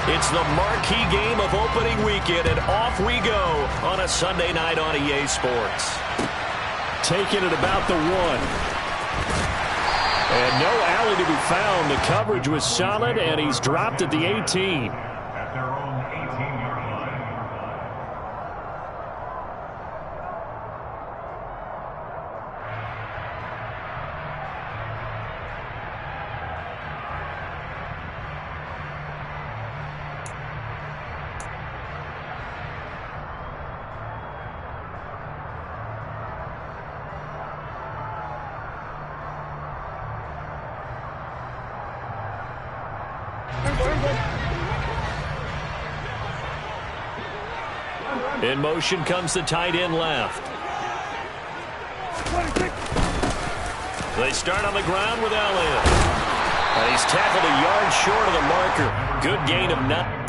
It's the marquee game of opening weekend, and off we go on a Sunday night on EA Sports. Taking it about the 1. And no alley to be found. The coverage was solid, and he's dropped at the 18. At their own 18-yard line. In motion comes the tight end left. They start on the ground with Elliott. And he's tackled a yard short of the marker. Good gain of 9.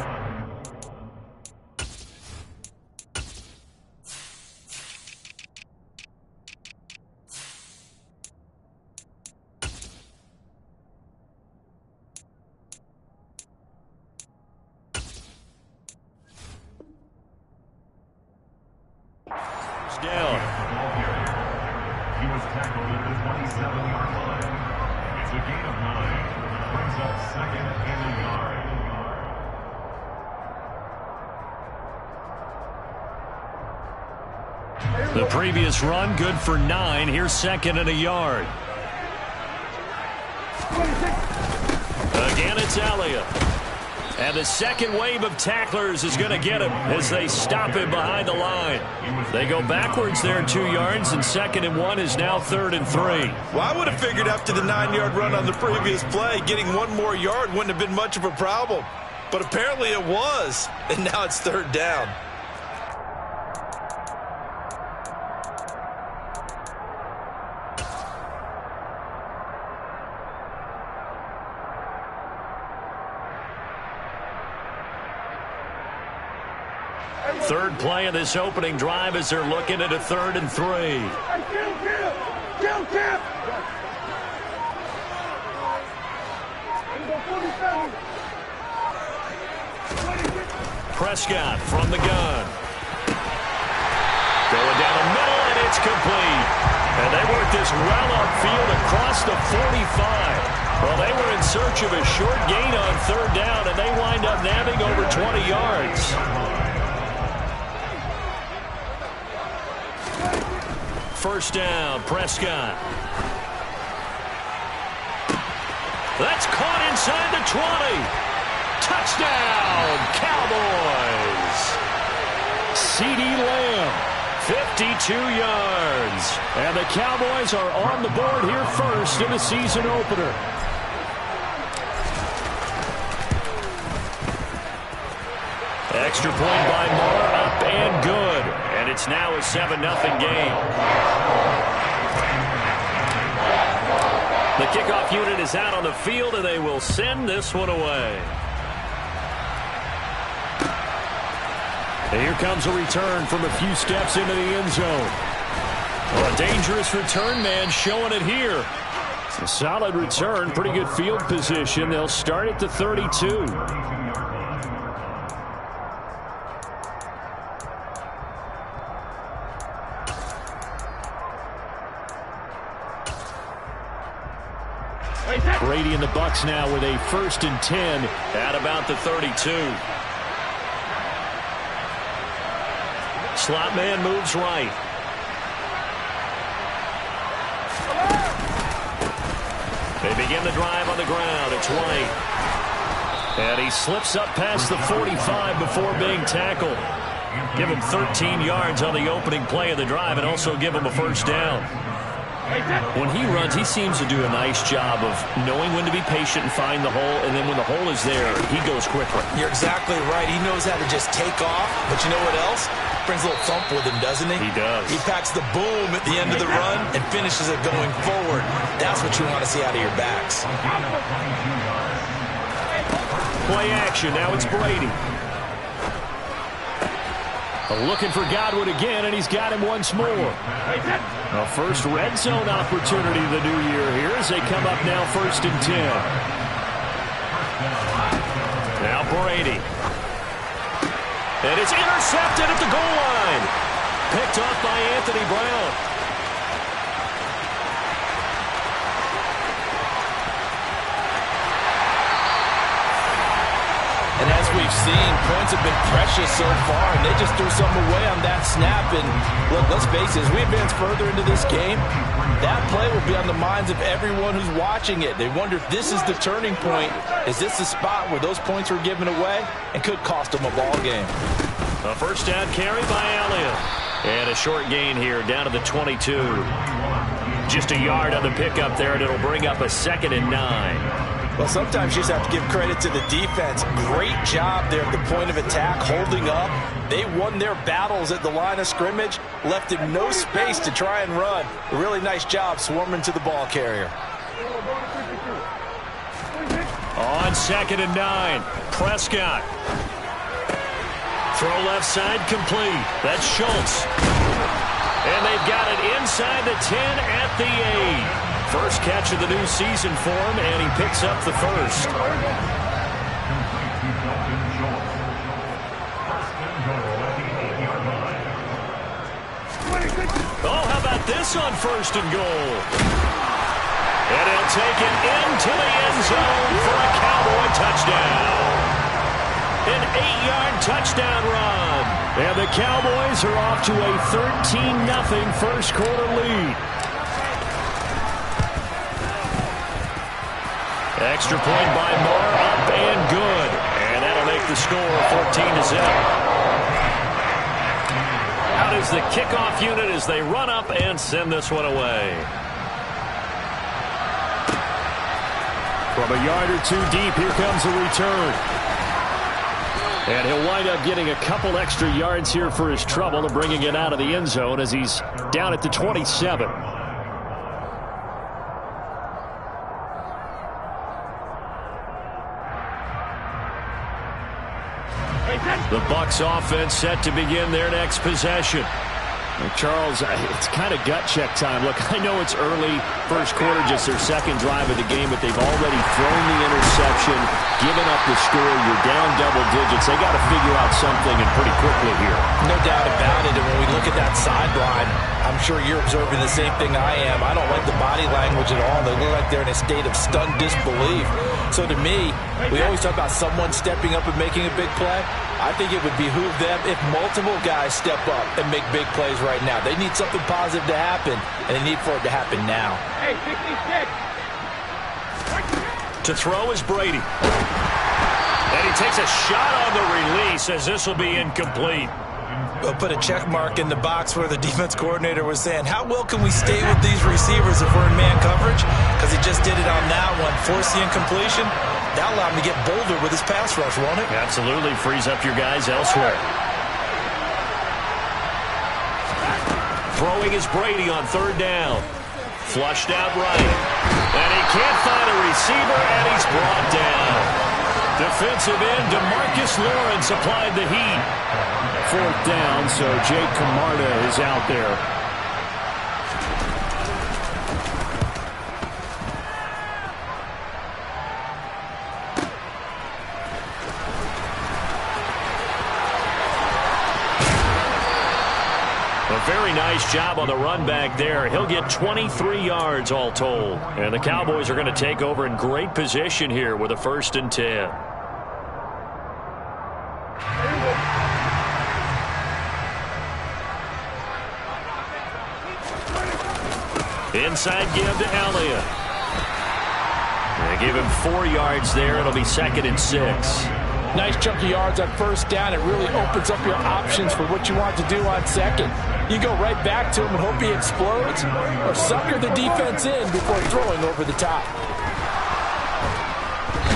Down. He was tackled at the 27-yard line. It's a gain of 9. Brings up second and a yard. The previous run, good for 9. Here's second and a yard. Again, it's Elliott. And the second wave of tacklers is going to get him as they stop him behind the line. They go backwards there 2 yards, and second and 1 is now third and 3. Well, I would have figured after the 9-yard run on the previous play, getting 1 more yard wouldn't have been much of a problem. But apparently it was, and now it's third down. Third play of this opening drive as they're looking at a third and 3. Prescott from the gun. Going down the middle, and it's complete. And they work this well upfield across the 45. Well, they were in search of a short gain on third down, and they wind up nabbing over 20 yards. First down, Prescott. That's caught inside the 20. Touchdown, Cowboys. CeeDee Lamb, 52 yards. And the Cowboys are on the board here first in the season opener. Extra point by Moore, up and good. And it's now a 7-0 game. The kickoff unit is out on the field, and they will send this one away. And here comes a return from a few steps into the end zone. Well, a dangerous return man showing it here. It's a solid return, pretty good field position. They'll start at the 32. Brady and the Bucs now with a 1st and 10 at about the 32. Slot man moves right. They begin the drive on the ground. It's White. And he slips up past the 45 before being tackled. Give him 13 yards on the opening play of the drive and also give him a first down. When he runs, he seems to do a nice job of knowing when to be patient and find the hole, and then when the hole is there, he goes quickly. You're exactly right. He knows how to just take off, but you know what else? Brings a little thump with him, doesn't he? He does. He packs the boom at the end of the run and finishes it going forward. That's what you want to see out of your backs. Play action. Now it's Brady. Looking for Godwin again, and he's got him once more. A first red zone opportunity of the new year here as they come up now 1st and 10. Now Brady. And it's intercepted at the goal line. Picked off by Anthony Brown. And as we've seen, points have been precious so far, and they just threw something away on that snap. And look, let's face it, as we advance further into this game, that play will be on the minds of everyone who's watching it. They wonder if this is the turning point. Is this the spot where those points were given away and could cost them a ball game? A first down carry by Elliott. And a short gain here down to the 22. Just a yard on the pickup there, and it'll bring up a 2nd and 9. Well, sometimes you just have to give credit to the defense. Great job there at the point of attack, holding up. They won their battles at the line of scrimmage, left him no space to try and run. A really nice job swarming to the ball carrier. On 2nd and 9, Prescott. Throw left side complete. That's Schultz. And they've got it inside the 10 at the 8. First catch of the new season for him, and he picks up the first. Oh, how about this on 1st and goal? And he'll take it into the end zone for a Cowboy touchdown. An 8-yard touchdown run. And the Cowboys are off to a 13-0 first quarter lead. Extra point by Moore, up and good. And that'll make the score 14-0. Out is the kickoff unit as they run up and send this one away. From a yard or two deep, here comes a return. And he'll wind up getting a couple extra yards here for his trouble, bringing it out of the end zone as he's down at the 27. The Bucs offense set to begin their next possession. Charles, it's kind of gut check time. Look, I know it's early, first quarter, just their second drive of the game, but they've already thrown the interception, given up the score. You're down double digits. They got to figure out something, and pretty quickly here. No doubt about it. And when we look at that sideline, I'm sure you're observing the same thing I am. I don't like the body language at all. They look like they're in a state of stunned disbelief. So to me, we always talk about someone stepping up and making a big play. I think it would behoove them if multiple guys step up and make big plays right now. They need something positive to happen, and they need for it to happen now. Hey, 66. To throw is Brady. And he takes a shot on the release as this will be incomplete. We'll put a check mark in the box where the defense coordinator was saying, how well can we stay with these receivers if we're in man coverage? Because he just did it on that one, force the incompletion. That'll allow him to get bolder with his pass rush, won't it? Absolutely. Frees up your guys elsewhere. Throwing is Brady on 3rd down. Flushed out right. And he can't find a receiver, and he's brought down. Defensive end DeMarcus Lawrence applied the heat. 4th down, so Jake Camarda is out there. A very nice job on the run back there. He'll get 23 yards all told. And the Cowboys are going to take over in great position here with a 1st and 10. Inside give to Elliott. They give him 4 yards there. It'll be 2nd and 6. Nice chunk of yards on 1st down. It really opens up your options for what you want to do on 2nd. You go right back to him and hope he explodes, or sucker the defense in before throwing over the top.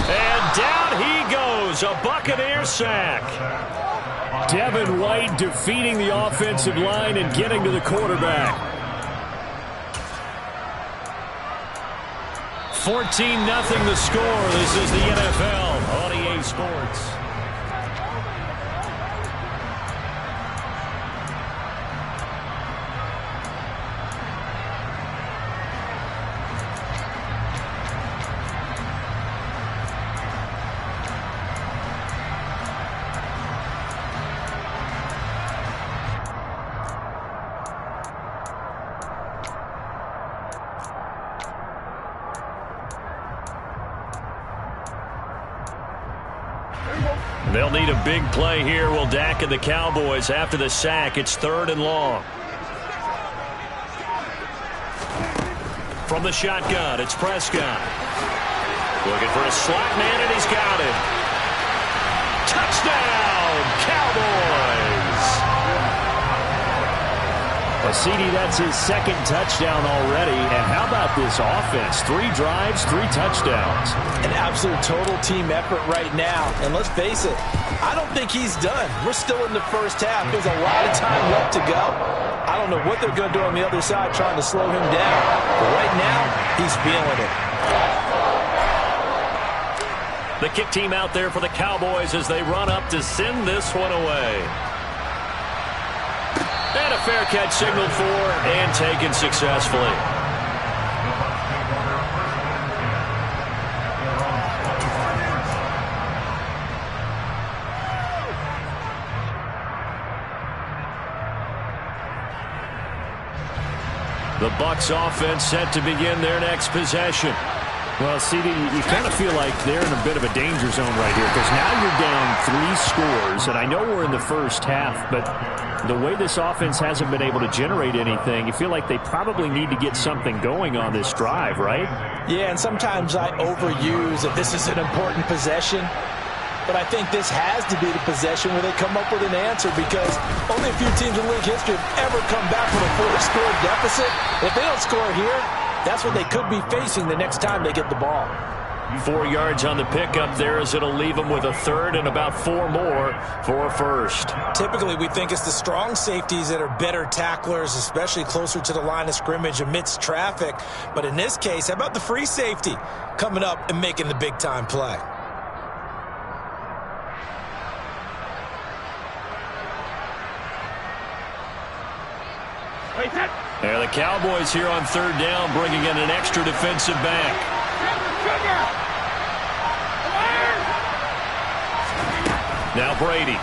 And down he goes, a Buccaneer sack. Devin White defeating the offensive line and getting to the quarterback. 14-0 the score. This is the NFL on EA Sports. They'll need a big play here. Will Dak and the Cowboys after the sack. It's 3rd and long. From the shotgun, it's Prescott. Looking for a slot man, and he's got it. Touchdown, Cowboys! Well, CD, that's his 2nd touchdown already. And how about this offense? 3 drives, 3 touchdowns. An absolute total team effort right now. And let's face it, I don't think he's done. We're still in the first half. There's a lot of time left to go. I don't know what they're going to do on the other side trying to slow him down. But right now, he's feeling it. The kick team out there for the Cowboys as they run up to send this one away. And a fair catch signaled for and taken successfully. The Bucs offense set to begin their next possession. Well, CD, you kind of feel like they're in a bit of a danger zone right here because now you're down 3 scores, and I know we're in the first half, but the way this offense hasn't been able to generate anything, you feel like they probably need to get something going on this drive, right? Yeah, and sometimes I overuse that this is an important possession. But I think this has to be the possession where they come up with an answer because only a few teams in league history have ever come back from a 4-score deficit. If they don't score here, that's what they could be facing the next time they get the ball. 4 yards on the pickup there as it'll leave them with a 3rd and about 4 more for a 1st. Typically, we think it's the strong safeties that are better tacklers, especially closer to the line of scrimmage amidst traffic. But in this case, how about the free safety coming up and making the big-time play? And the Cowboys here on 3rd down, bringing in an extra defensive back. Now Brady.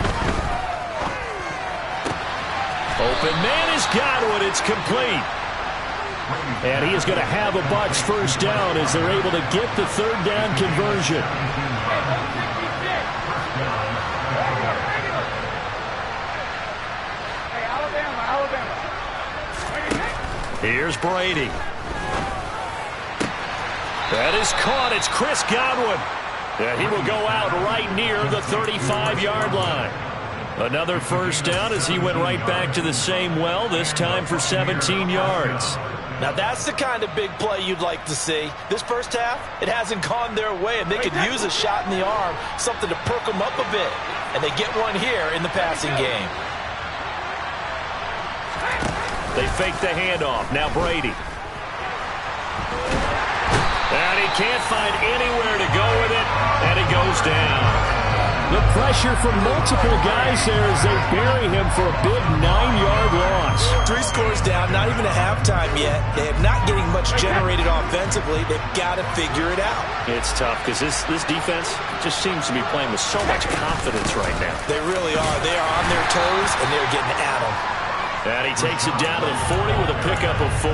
Open man is Godwin. It's complete. And he is going to have a Bucs 1st down as they're able to get the 3rd down conversion. Here's Brady. That is caught. It's Chris Godwin. And he will go out right near the 35-yard line. Another 1st down as he went right back to the same well, this time for 17 yards. Now that's the kind of big play you'd like to see. This first half, it hasn't gone their way, and they could use a shot in the arm, something to perk them up a bit. And they get one here in the passing game. They fake the handoff. Now Brady. And he can't find anywhere to go with it, and he goes down. The pressure from multiple guys there as they bury him for a big 9-yard loss. 3 scores down, not even a halftime yet. They are not getting much generated offensively. They've got to figure it out. It's tough because this defense just seems to be playing with so much confidence right now. They really are. They are on their toes, and they're getting at them. And he takes it down to the 40 with a pickup of 4.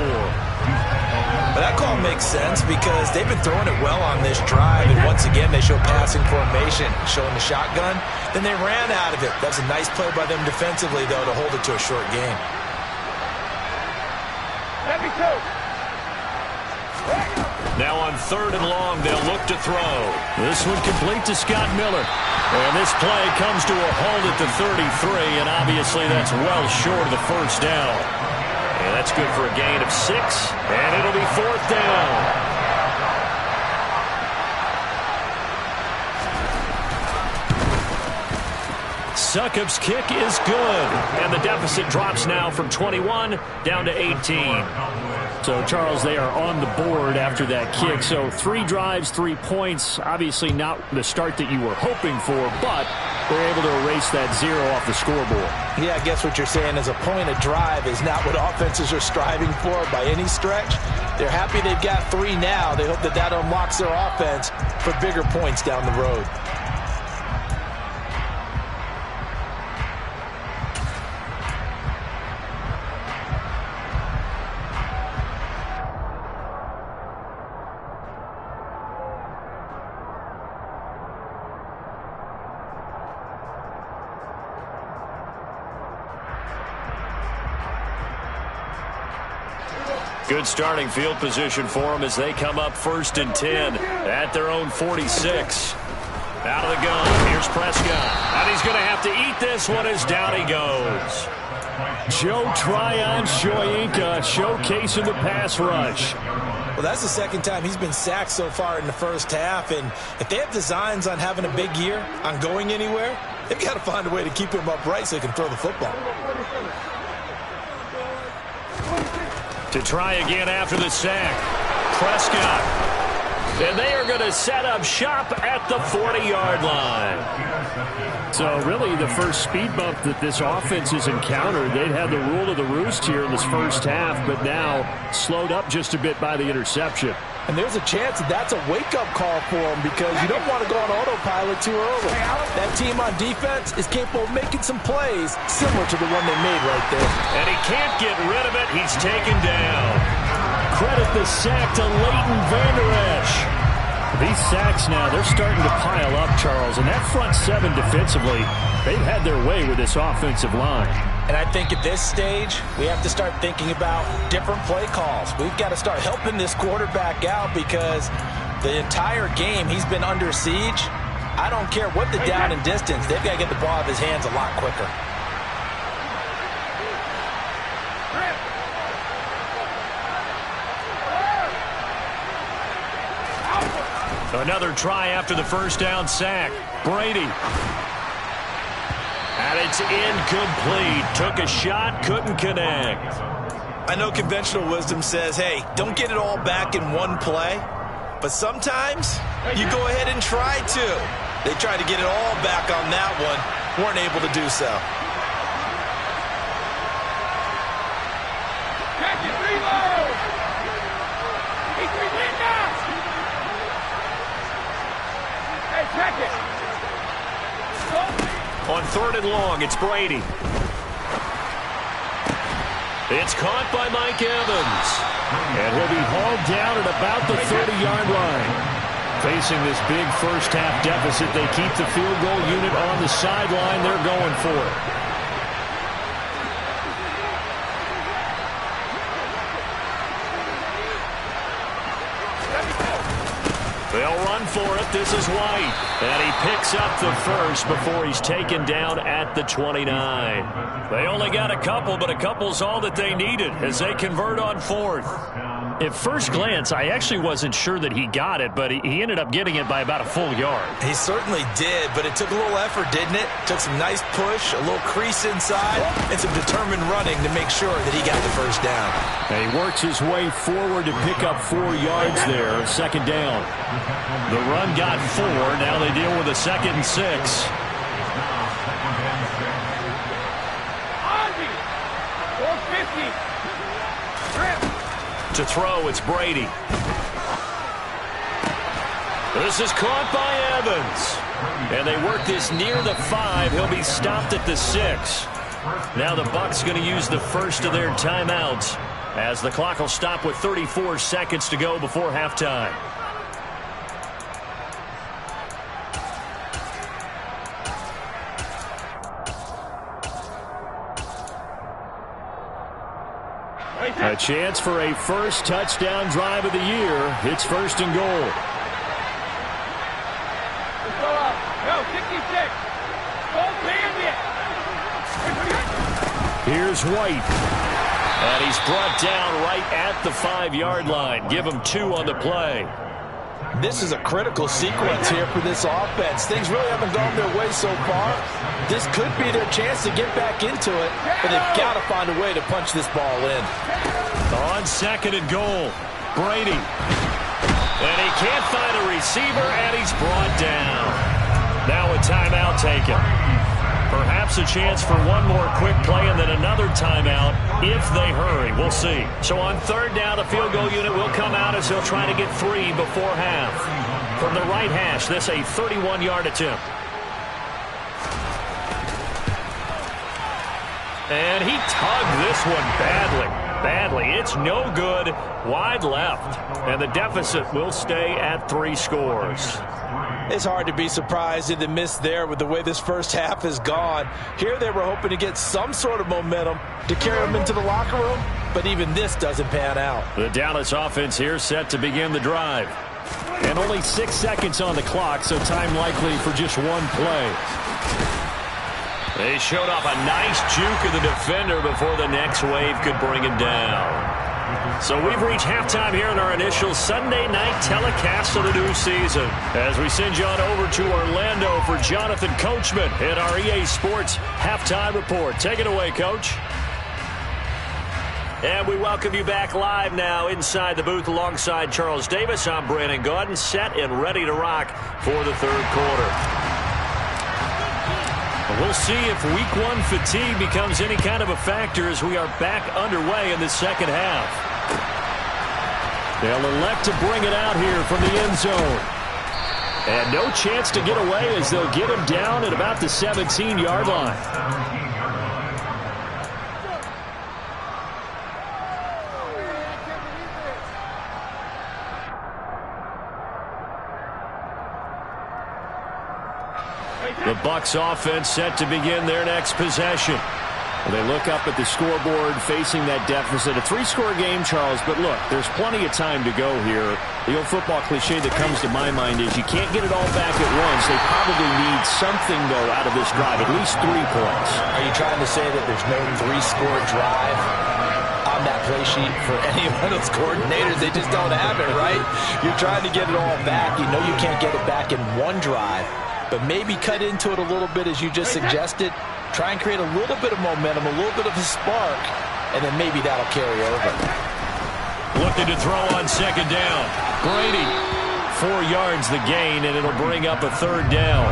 But that call makes sense because they've been throwing it well on this drive, and once again they show passing formation, showing the shotgun. Then they ran out of it. That was a nice play by them defensively, though, to hold it to a short game. Now on 3rd and long, they'll look to throw. This one complete to Scott Miller. And this play comes to a halt at the 33, and obviously that's well short of the 1st down. And that's good for a gain of 6, and it'll be 4th down. Succop's kick is good, and the deficit drops now from 21 down to 18. So, Charles, they are on the board after that kick. So 3 drives, 3 points. Obviously not the start that you were hoping for, but they're able to erase that 0 off the scoreboard. Yeah, I guess what you're saying is a point of drive is not what offenses are striving for by any stretch. They're happy they've got 3 now. They hope that that unlocks their offense for bigger points down the road. Good starting field position for them as they come up 1st and 10 at their own 46. Out of the gun. Here's Prescott. And he's going to have to eat this one as down he goes. Joe Tryon-Shoyinka showcasing the pass rush. Well, that's the second time he's been sacked so far in the first half. And if they have designs on having a big year, on going anywhere, they've got to find a way to keep him upright so he can throw the football. To try again after the sack. Prescott. And they are going to set up shop at the 40-yard line. So really the first speed bump that this offense has encountered, they'd had the rule of the roost here in this first half, but now slowed up just a bit by the interception. And there's a chance that that's a wake-up call for them because you don't want to go on autopilot too early. That team on defense is capable of making some plays similar to the one they made right there. And he can't get rid of it. He's taken down. Credit the sack to Leighton Vander Esch. These sacks now, they're starting to pile up, Charles. And that front seven defensively, they've had their way with this offensive line. And I think at this stage, we have to start thinking about different play calls. We've got to start helping this quarterback out because the entire game he's been under siege. I don't care what the down and distance. They've got to get the ball out of his hands a lot quicker. Another try after the first down sack. Brady. And it's incomplete. Took a shot, couldn't connect. I know conventional wisdom says, hey, don't get it all back in one play. But sometimes you go ahead and try to. They tried to get it all back on that one. Weren't able to do so. On 3rd and long, it's Brady. It's caught by Mike Evans. And he'll be hauled down at about the 30-yard line. Facing this big first-half deficit, they keep the field goal unit on the sideline. They're going for it. They'll run for it. This is White. And he picks up the first before he's taken down at the 29. They only got a couple, but a couple's all that they needed as they convert on 4th. At first glance, I actually wasn't sure that he got it, but he ended up getting it by about a full yard. He certainly did, but it took a little effort, didn't it? Took some nice push, a little crease inside, and some determined running to make sure that he got the first down. And he works his way forward to pick up 4 yards there, 2nd down. The run got 4. Now they deal with a 2nd and 6. To throw, it's Brady. This is caught by Evans. And they work this near the 5. He'll be stopped at the 6. Now the Bucs going to use the first of their timeouts as the clock will stop with 34 seconds to go before halftime. A chance for a first touchdown drive of the year. It's 1st and goal. Here's White. And he's brought down right at the 5-yard line. Give him 2 on the play. This is a critical sequence here for this offense. Things really haven't gone their way so far. This could be their chance to get back into it, but they've got to find a way to punch this ball in. On 2nd and goal, Brady. And he can't find a receiver, and he's brought down. Now a timeout taken. Perhaps a chance for one more quick play and then another timeout if they hurry. We'll see. So on 3rd down, the field goal unit will come out as they'll try to get 3 before half. From the right hash, this a 31-yard attempt. And he tugged this one badly. It's no good. Wide left. And the deficit will stay at 3 scores. It's hard to be surprised in the miss there with the way this first half has gone. Here they were hoping to get some sort of momentum to carry them into the locker room, but even this doesn't pan out. The Dallas offense here set to begin the drive. And only 6 seconds on the clock, so time likely for just one play. They showed off a nice juke of the defender before the next wave could bring him down. So we've reached halftime here in our initial Sunday night telecast of the new season. As we send you on over to Orlando for Jonathan Coachman in our EA Sports Halftime Report. Take it away, Coach. And we welcome you back live now inside the booth alongside Charles Davis. I'm Brandon Gaudin, set and ready to rock for the third quarter. We'll see if week one fatigue becomes any kind of a factor as we are back underway in the second half. They'll elect to bring it out here from the end zone. And no chance to get away as they'll get him down at about the 17-yard line. The Bucs offense set to begin their next possession. They look up at the scoreboard facing that deficit. A 3-score game, Charles, but look, there's plenty of time to go here. The old football cliche that comes to my mind is you can't get it all back at once. They probably need something, though, out of this drive, at least 3 points. Are you trying to say that there's no 3-score drive on that play sheet for any one of those coordinators? They just don't have it, right? You're trying to get it all back. You know you can't get it back in one drive. But maybe cut into it a little bit as you just suggested. Try and create a little bit of momentum, a little bit of a spark, and then maybe that'll carry over. Looking to throw on second down. Brady, 4 yards the gain, and it'll bring up a third down.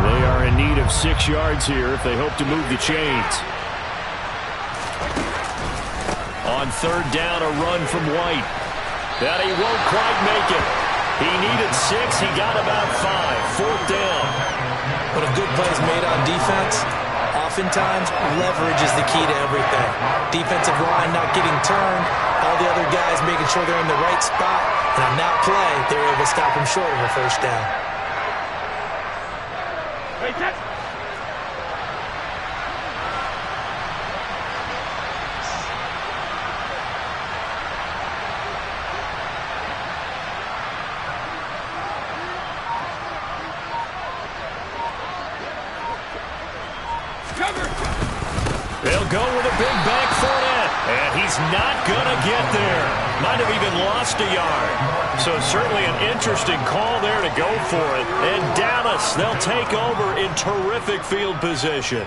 They are in need of 6 yards here if they hope to move the chains. On third down, a run from White. That he won't quite make it. He needed 6. He got about 5. Fourth down. When a good play is made on defense, oftentimes leverage is the key to everything. Defensive line not getting turned, all the other guys making sure they're in the right spot. And on that play, they were able to stop him short of a first down. They'll go with a big bank Fournette, and he's not going to get there. Might have even lost a yard. So certainly an interesting call there to go for it. And Dallas, they'll take over in terrific field position.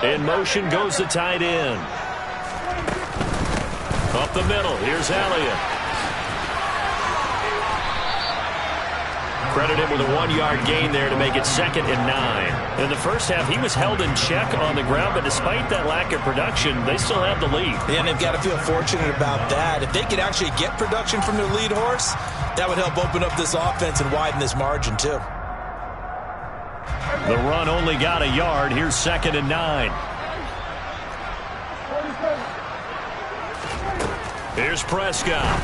In motion goes the tight end. Up the middle, here's Elliott. Credited with a 1-yard gain there to make it 2nd and 9. In the first half, he was held in check on the ground, but despite that lack of production, they still have the lead. And they've got to feel fortunate about that. If they could actually get production from their lead horse, that would help open up this offense and widen this margin, too. The run only got a yard. Here's 2nd and 9. Here's Prescott.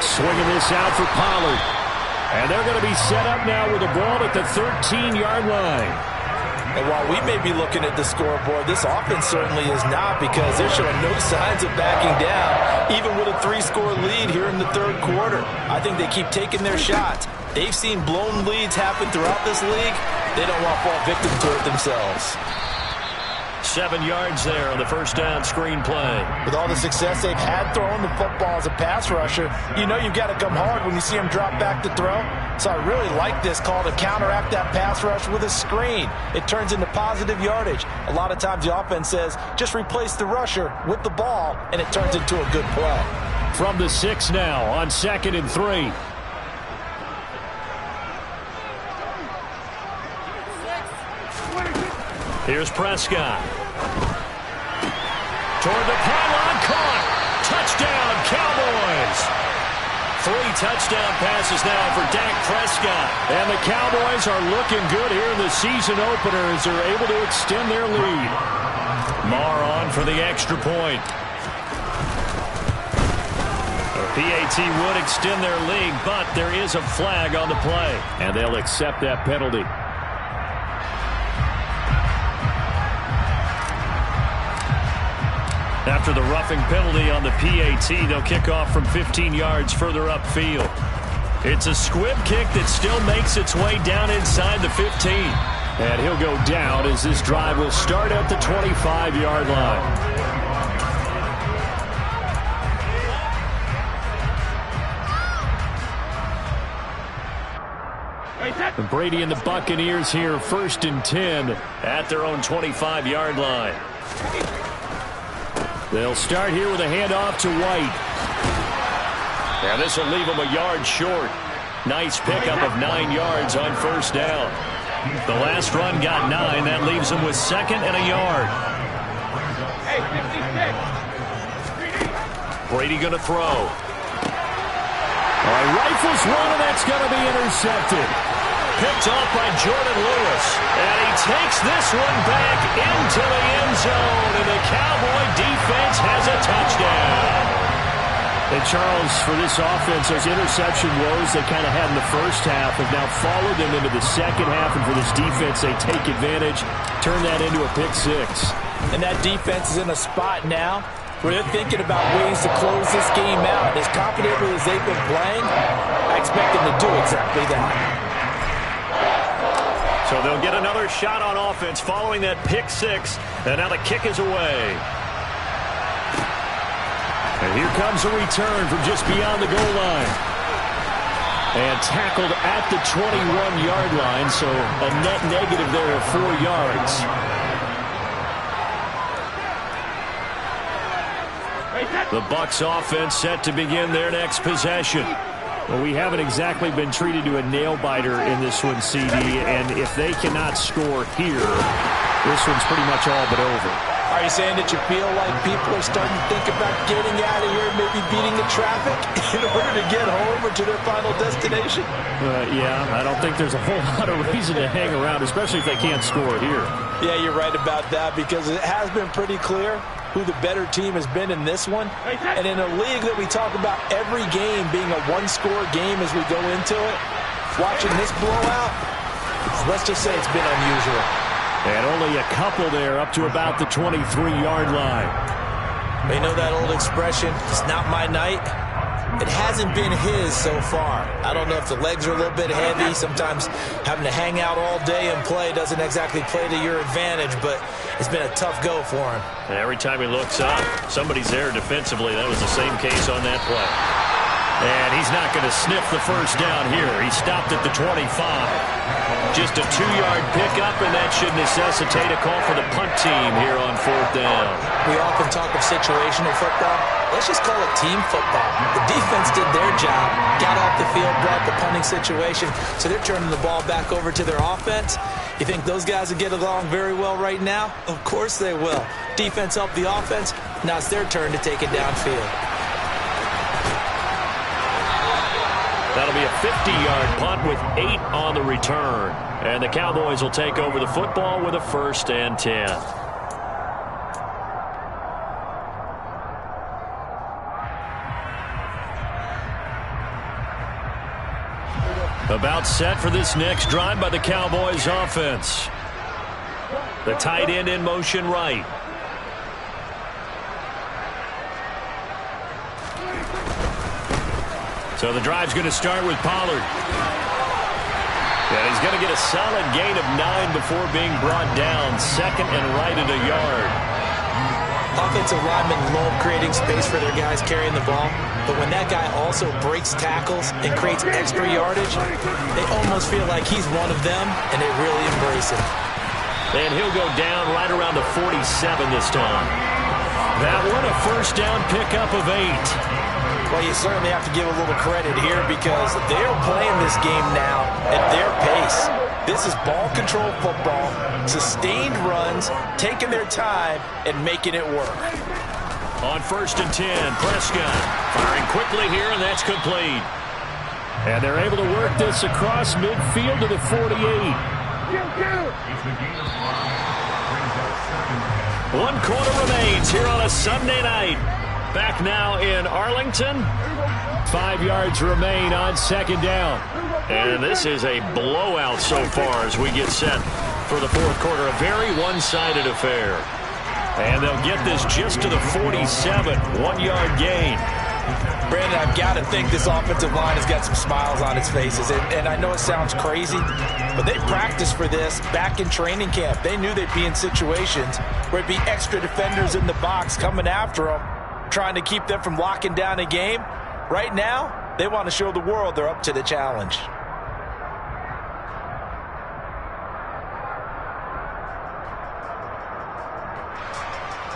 Swinging this out for Pollard. And they're going to be set up now with the ball at the 13-yard line. And while we may be looking at the scoreboard, this offense certainly is not, because they're showing no signs of backing down, even with a 3-score lead here in the third quarter. I think they keep taking their shots. They've seen blown leads happen throughout this league. They don't want to fall victim to it themselves. 7 yards there on the first down screen play. With all the success they've had throwing the football as a pass rusher, you know you've got to come hard when you see them drop back to throw. So I really like this call to counteract that pass rush with a screen. It turns into positive yardage. A lot of times the offense says, just replace the rusher with the ball, and it turns into a good play. From the 6 now on 2nd and 3. Here's Prescott. Toward the pylon, caught. Touchdown, Cowboys. 3 touchdown passes now for Dak Prescott. And the Cowboys are looking good here in the season opener as they're able to extend their lead. Marr on for the extra point. The PAT would extend their lead, but there is a flag on the play. And they'll accept that penalty. After the roughing penalty on the PAT, they'll kick off from 15 yards further upfield. It's a squib kick that still makes its way down inside the 15. And he'll go down as this drive will start at the 25-yard line. And Brady and the Buccaneers here, 1st and 10 at their own 25-yard line. They'll start here with a handoff to White. And this will leave them a yard short. Nice pickup of 9 yards on 1st down. The last run got 9. That leaves them with 2nd and a yard. Brady going to throw. Rifles one, and that's going to be intercepted. Picked off by Jordan Lewis. And he takes this one back into the end zone. And the Cowboy defense has a touchdown. And Charles, for this offense, those interception woes they kind of had in the first half have now followed them into the second half. And for this defense, they take advantage, turn that into a pick 6. And that defense is in a spot now where they're thinking about ways to close this game out. As confidently as they've been playing, I expect them to do exactly that. So they'll get another shot on offense following that pick 6. And now the kick is away. And here comes a return from just beyond the goal line. And tackled at the 21-yard line, so a net negative there of 4 yards. The Bucs offense set to begin their next possession. Well, we haven't exactly been treated to a nail-biter in this one, CD, and if they cannot score here, this one's pretty much all but over. Are you saying that you feel like people are starting to think about getting out of here, maybe beating the traffic in order to get home or to their final destination? Yeah, I don't think there's a whole lot of reason to hang around, especially if they can't score here. Yeah, you're right about that because it has been pretty clear who the better team has been in this one. And in a league that we talk about every game being a one-score game as we go into it, watching this blowout, let's just say it's been unusual. And only a couple there up to about the 23-yard line. You know that old expression, it's not my night? It hasn't been his so far. I don't know if the legs are a little bit heavy. Sometimes having to hang out all day and play doesn't exactly play to your advantage, but it's been a tough go for him. And every time he looks up, somebody's there defensively. That was the same case on that play. And he's not going to sniff the first down here. He stopped at the 25. Just a 2-yard pickup, and that should necessitate a call for the punt team here on 4th down. We often talk of situational football. Let's just call it team football. The defense did their job, got off the field, brought the punting situation, so they're turning the ball back over to their offense. You think those guys will get along very well right now? Of course they will. Defense helped the offense. Now it's their turn to take it downfield. That'll be a 50-yard punt with 8 on the return. And the Cowboys will take over the football with a 1st and 10. About set for this next drive by the Cowboys offense. The tight end in motion right. So the drive's going to start with Pollard. And he's going to get a solid gain of 9 before being brought down. 2nd and right at a yard. Offensive linemen love creating space for their guys carrying the ball. But when that guy also breaks tackles and creates extra yardage, they almost feel like he's one of them, and they really embrace it. And he'll go down right around the 47 this time. That one a 1st down pickup of 8. Well, you certainly have to give a little credit here because they're playing this game now at their pace. This is ball control football, sustained runs, taking their time, and making it work. On 1st and 10, Prescott firing quickly here, and that's complete. And they're able to work this across midfield to the 48. One quarter remains here on a Sunday night. Back now in Arlington. 5 yards remain on 2nd down. And this is a blowout so far as we get set for the 4th quarter. A very one-sided affair. And they'll get this just to the 47. 1-yard gain. Brandon, I've got to think this offensive line has got some smiles on its faces. And I know it sounds crazy, but they practiced for this back in training camp. They knew they'd be in situations where it'd be extra defenders in the box coming after them, trying to keep them from locking down a game. Right now, they want to show the world they're up to the challenge.